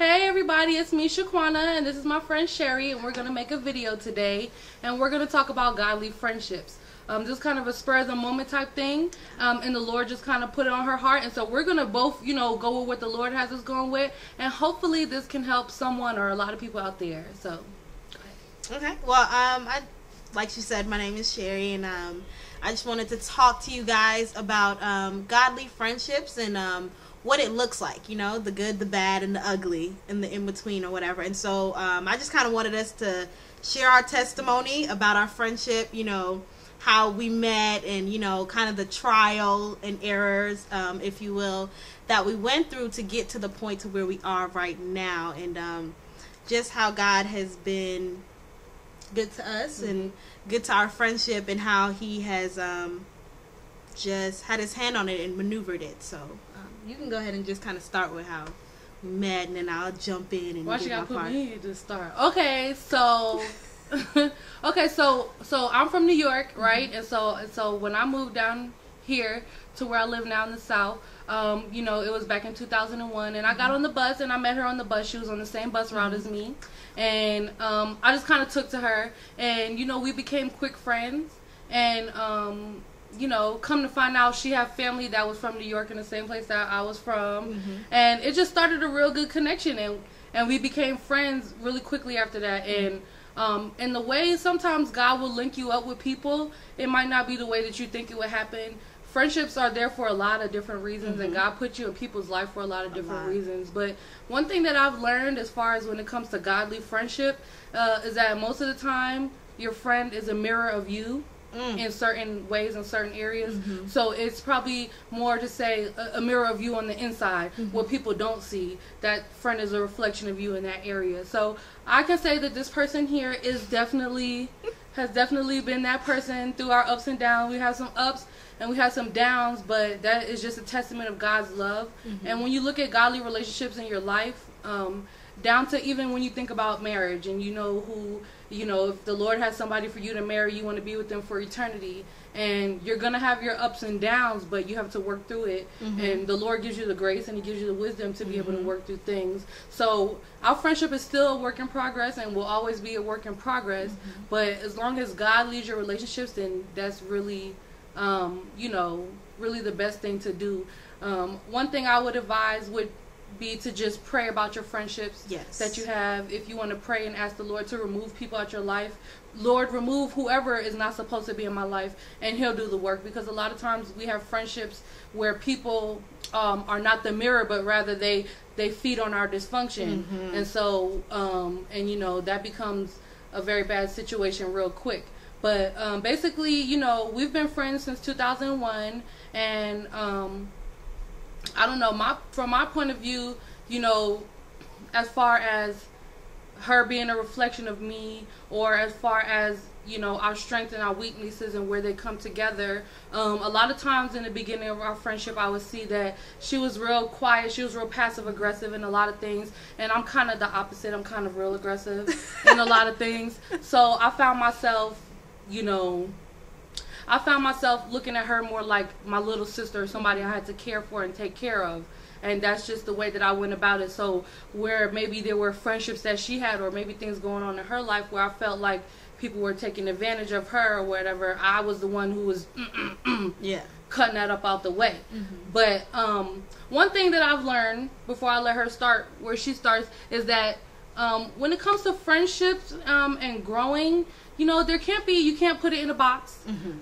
Hey everybody, it's me Shaquana, and this is my friend Sherry, and we're going to make a video today, and we're going to talk about godly friendships. Just kind of a spur of the moment type thing, and the Lord just kind of put it on her heart, and so we're going to both, go with what the Lord has us going with, and hopefully this can help someone or a lot of people out there. So, go ahead. Okay, well, like she said, my name is Sherry, and I just wanted to talk to you guys about godly friendships and what it looks like, the good, the bad, and the ugly, and the in-between or whatever. And so I just kind of wanted us to share our testimony about our friendship, how we met, and, kind of the trial and errors, if you will, that we went through to get to the point to where we are right now, and just how God has been good to us and good to our friendship, and how he has just had his hand on it and maneuvered it. So you can go ahead and just kind of start with how we met, and then I'll jump in and why do you gotta my put part. me to start? Okay, so so I'm from New York, right? And so when I moved down here to where I live now in the South, it was back in 2001, and I got on the bus, and I met her on the bus. She was on the same bus route as me, and I just kind of took to her, and we became quick friends, and come to find out she had family that was from New York in the same place that I was from, and it just started a real good connection, and we became friends really quickly after that. And the way sometimes God will link you up with people, it might not be the way that you think it would happen. Friendships are there for a lot of different reasons, and God put you in people's life for a lot of different reasons. But one thing that I've learned as far as when it comes to godly friendship is that most of the time your friend is a mirror of you in certain ways, in certain areas. So it's probably more to say a mirror of you on the inside, what people don't see. That friend is a reflection of you in that area. So I can say that this person here has definitely been that person through our ups and downs. We have some ups and we have some downs, but that is just a testament of God's love. And when you look at godly relationships in your life, down to even when you think about marriage, and if the Lord has somebody for you to marry, you want to be with them for eternity, and you're going to have your ups and downs, but you have to work through it, and the Lord gives you the grace and he gives you the wisdom to be able to work through things. So our friendship is still a work in progress and will always be a work in progress, but as long as God leads your relationships, then that's really really the best thing to do. One thing I would advise would be to just pray about your friendships that you have. If you want to pray and ask the Lord to remove people out your life, Lord, remove whoever is not supposed to be in my life, and he'll do the work. Because a lot of times we have friendships where people are not the mirror, but rather they feed on our dysfunction, and so that becomes a very bad situation real quick. But basically, we've been friends since 2001, and I don't know, from my point of view, as far as her being a reflection of me, or as far as, our strengths and our weaknesses and where they come together, a lot of times in the beginning of our friendship, I would see that she was real quiet, she was real passive aggressive in a lot of things, and I'm kind of the opposite. I'm kind of real aggressive in a lot of things. So I found myself looking at her more like my little sister, somebody I had to care for and take care of. And that's just the way that I went about it. So where maybe there were friendships that she had, or maybe things going on in her life where I felt like people were taking advantage of her or whatever, I was the one who was cutting that up out the way. But one thing that I've learned before I let her start where she starts is that when it comes to friendships and growing, you can't put it in a box.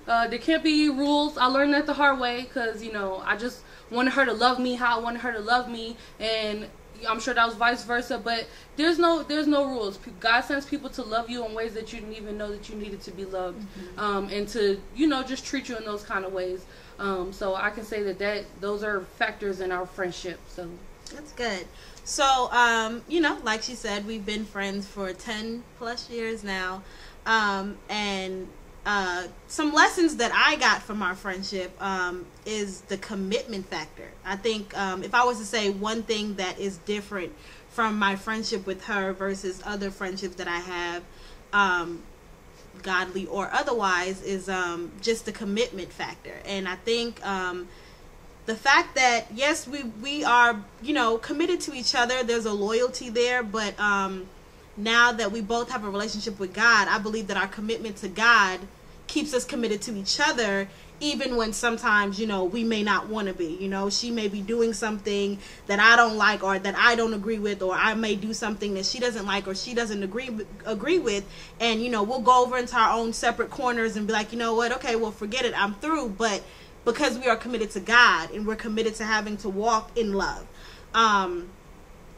There can't be rules. I learned that the hard way, because I just wanted her to love me how I wanted her to love me, and I'm sure that was vice versa. But there's no rules. God sends people to love you in ways that you didn't even know that you needed to be loved, and to just treat you in those kind of ways. So I can say that those are factors in our friendship. So that's good. So like she said, we've been friends for 10 plus years now. And some lessons that I got from our friendship is the commitment factor. I think if I was to say one thing that is different from my friendship with her versus other friendships that I have, godly or otherwise, is just the commitment factor. And I think the fact that, yes, we are, you know, committed to each other. There's a loyalty there, but now that we both have a relationship with God, I believe that our commitment to God keeps us committed to each other, even when sometimes, you know, we may not want to be. You know, she may be doing something that I don't like, or that I don't agree with, or I may do something that she doesn't like or she doesn't agree with, and, you know, we'll go over into our own separate corners and be like, you know what, okay, well, forget it, I'm through. But because we are committed to God and we're committed to having to walk in love,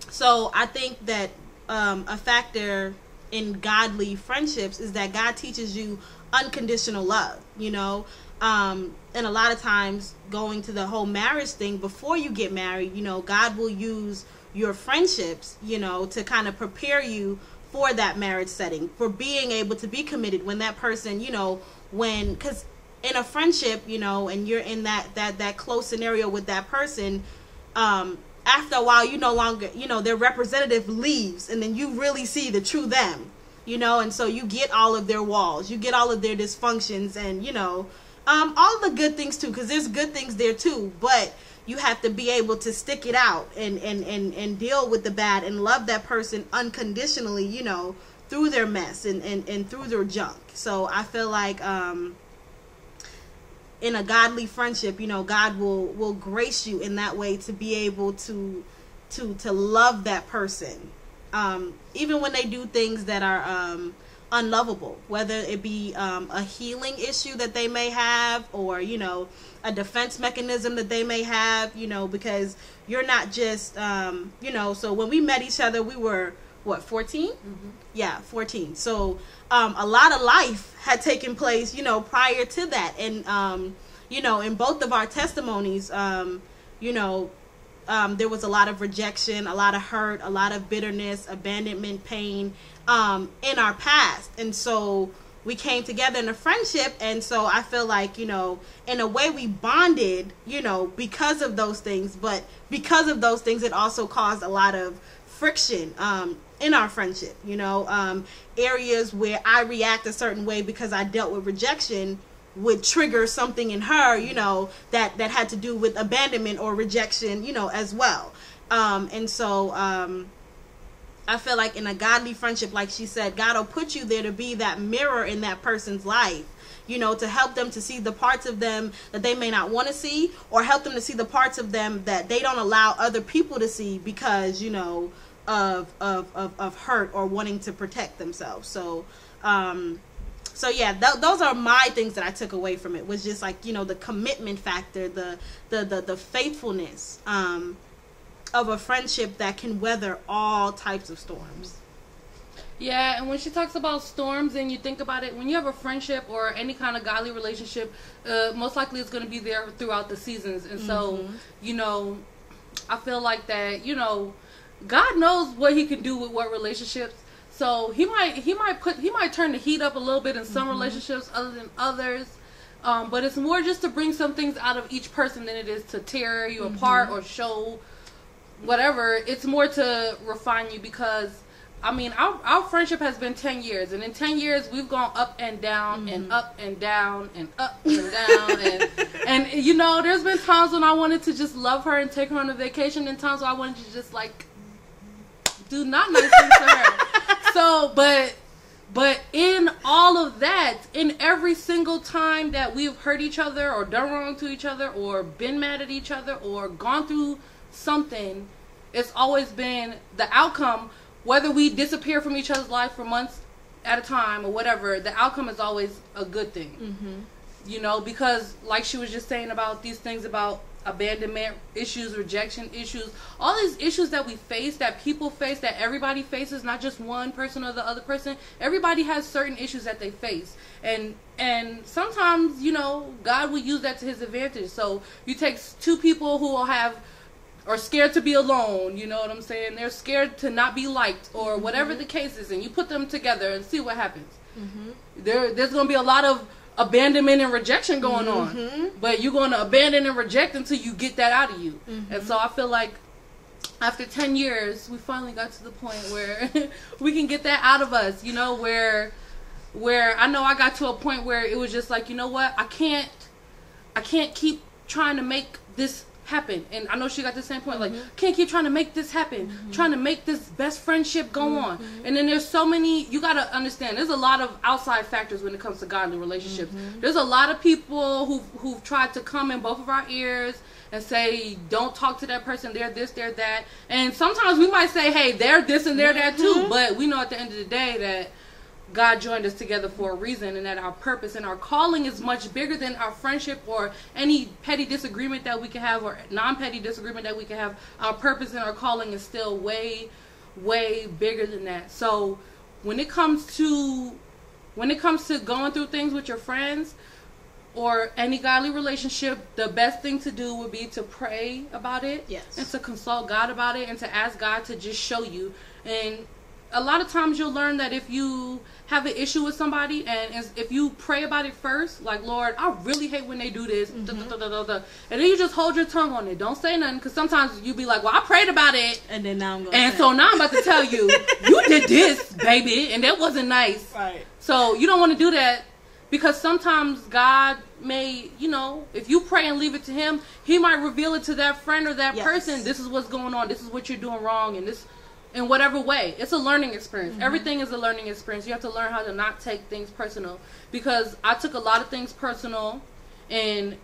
so I think that a factor in godly friendships is that God teaches you unconditional love, you know. And a lot of times, going to the whole marriage thing, before you get married, you know, God will use your friendships, you know, to kind of prepare you for that marriage setting, for being able to be committed when that person, you know, because in a friendship, you know, and you're in that close scenario with that person, after a while, you no longer, you know, their representative leaves, and then you really see the true them, you know, and so you get all of their walls, you get all of their dysfunctions, and, you know, all the good things too, because there's good things there too, but you have to be able to stick it out and deal with the bad and love that person unconditionally, you know, through their mess and through their junk. So I feel like in a godly friendship, you know, God will grace you in that way to be able to love that person, even when they do things that are unlovable, whether it be a healing issue that they may have, or, you know, a defense mechanism that they may have, you know, because you're not just, you know, so when we met each other, we were, what, 14? Mm-hmm. Yeah, 14. So a lot of life had taken place, you know, prior to that. And, you know, in both of our testimonies, you know, there was a lot of rejection, a lot of hurt, a lot of bitterness, abandonment, pain in our past. And so we came together in a friendship, and so I feel like, you know, in a way we bonded, you know, because of those things. But because of those things, it also caused a lot of friction in our friendship, you know, areas where I react a certain way because I dealt with rejection would trigger something in her, you know, that had to do with abandonment or rejection, you know, as well. And so I feel like in a godly friendship, like she said, God will put you there to be that mirror in that person's life, you know, to help them to see the parts of them that they may not want to see, or help them to see the parts of them that they don't allow other people to see because, you know, of hurt or wanting to protect themselves. So, so yeah, those are my things that I took away from it, was just like, you know, the commitment factor, the faithfulness, of a friendship that can weather all types of storms. Yeah, and when she talks about storms, and you think about it, when you have a friendship or any kind of godly relationship, most likely it's going to be there throughout the seasons. And so, you know, I feel like that, you know, God knows what he can do with what relationships. So he might turn the heat up a little bit in some relationships other than others. But it's more just to bring some things out of each person than it is to tear you apart or show whatever. It's more to refine you, because I mean, our friendship has been 10 years, and in 10 years we've gone up and down and up and down and up and down and you know, there's been times when I wanted to just love her and take her on a vacation, and times where I wanted to just like do not nice things to her. So but in all of that, in every single time that we've hurt each other or done wrong to each other or been mad at each other or gone through something, it's always been the outcome, whether we disappear from each other's life for months at a time or whatever, the outcome is always a good thing. You know, because like she was just saying about these things about abandonment issues, rejection issues, all these issues that we face, that people face, that everybody faces, not just one person or the other person. Everybody has certain issues that they face, and sometimes, you know, God will use that to his advantage. So you take two people who are scared to be alone, you know what I'm saying? They're scared to not be liked or whatever the case is, and you put them together and see what happens. There's going to be a lot of abandonment and rejection going on, but you're going to abandon and reject until you get that out of you. And so I feel like after 10 years, we finally got to the point where we can get that out of us, you know, where I know I got to a point where it was just like, you know what, I can't keep trying to make this happen. And I know she got the same point, like, can't keep trying to make this happen, trying to make this best friendship go on. And then there's so many, you got to understand, there's a lot of outside factors when it comes to godly relationships. There's a lot of people who've tried to come in both of our ears and say, don't talk to that person, they're this, they're that. And sometimes we might say, hey, they're this and they're that too. But we know at the end of the day that God joined us together for a reason, and that our purpose and our calling is much bigger than our friendship or any petty disagreement that we can have or non-petty disagreement that we can have. Our purpose and our calling is still way, way bigger than that. So when it comes to going through things with your friends or any godly relationship, the best thing to do would be to pray about it, and to consult God about it, and to ask God to just show you. And a lot of times you'll learn that if you have an issue with somebody, and if you pray about it first, like, Lord, I really hate when they do this, and then you just hold your tongue on it. Don't say nothing, because sometimes you be like, well, I prayed about it, and then now I'm going and so now I'm about to tell you, you did this, baby, and that wasn't nice. Right. So you don't want to do that, because sometimes God may, if you pray and leave it to him, he might reveal it to that friend or that person. This is what's going on. This is what you're doing wrong. And this, in whatever way, it's a learning experience. Everything is a learning experience. You have to learn how to not take things personal, because I took a lot of things personal, and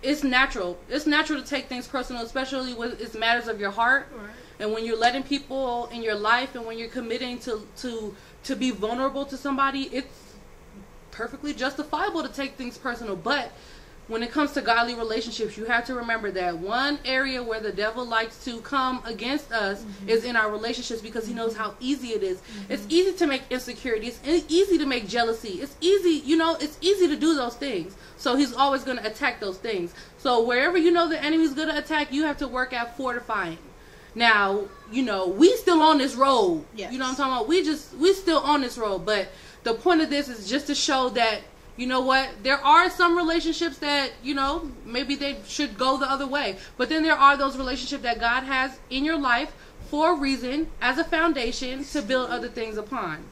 it's natural. It's natural to take things personal, especially when it's matters of your heart. Right. And when you're letting people in your life, and when you're committing to be vulnerable to somebody, it's perfectly justifiable to take things personal. But when it comes to godly relationships, you have to remember that one area where the devil likes to come against us is in our relationships, because he knows how easy it is. It's easy to make insecurity. It's easy to make jealousy. It's easy, it's easy to do those things. So he's always going to attack those things. So wherever you know the enemy's going to attack, you have to work at fortifying. Now, we still on this road. Yes. You know what I'm talking about? We still on this road. But the point of this is just to show that, you know what, there are some relationships that, maybe they should go the other way. But then there are those relationships that God has in your life for a reason, as a foundation to build other things upon.